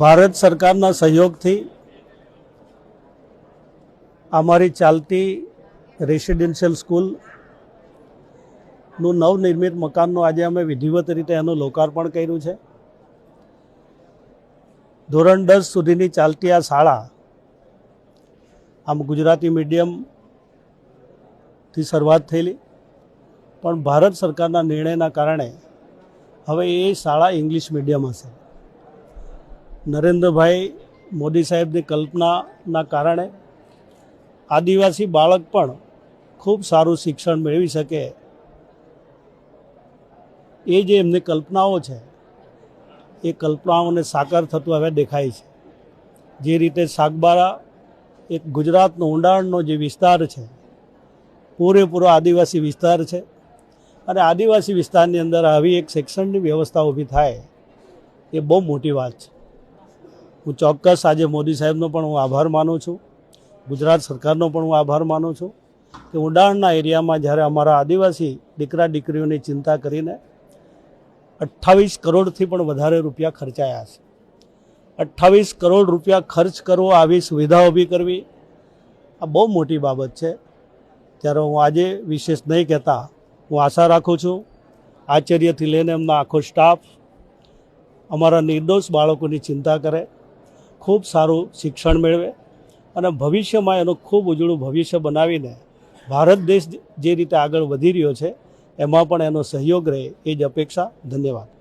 ભારત સરકારના સહયોગથી અમારી ચાલતી રેસિડેન્શિયલ સ્કૂલનું નવનિર્મિત મકાનનું આજે અમે વિધિવત રીતે એનું લોકાર્પણ કર્યું છે. ધોરણ 10 સુધીની ચાલતી આ શાળા આમ ગુજરાતી મીડિયમથી શરૂઆત થયેલી, પણ ભારત સરકારના નિર્ણયના કારણે હવે એ શાળા ઇંગ્લિશ મીડિયમ હશે. નરેન્દ્રભાઈ મોદી સાહેબની કલ્પનાના કારણે આદિવાસી બાળક પણ ખૂબ સારું શિક્ષણ મેળવી શકે એ જે એમની કલ્પનાઓ છે એ કલ્પનાઓને સાકાર થતું હવે દેખાય છે. જે રીતે સાગબારા એક ગુજરાતનો ઊંડાણનો જે વિસ્તાર છે, પૂરેપૂરો આદિવાસી વિસ્તાર છે, અને આદિવાસી વિસ્તારની અંદર આવી એક શિક્ષણની વ્યવસ્થા ઊભી થાય એ બહુ મોટી વાત છે. હું ચોક્કસ આજે મોદી સાહેબનો પણ હું આભાર માનું છું, ગુજરાત સરકારનો પણ હું આભાર માનું છું કે ઊંડાણના એરિયામાં જ્યારે અમારા આદિવાસી દીકરા દીકરીઓની ચિંતા કરીને 28 કરોડથી પણ વધારે રૂપિયા ખર્ચાયા છે. 28 કરોડ રૂપિયા ખર્ચ કરવો, આવી સુવિધા ઊભી કરવી, આ બહુ મોટી બાબત છે. ત્યારે હું આજે વિશેષ નહીં કહેતા, હું આશા રાખું છું આચાર્યથી લઈને એમના આખો સ્ટાફ અમારા નિર્દોષ બાળકોની ચિંતા કરે, ખૂબ સારું શિક્ષણ મેળવે અને ભવિષ્યમાં એનું ખૂબ ઉજળું ભવિષ્ય બનાવીને ભારત દેશ જે રીતે આગળ વધી રહ્યો છે એમાં પણ એનો સહયોગ રહે એ જ અપેક્ષા. ધન્યવાદ.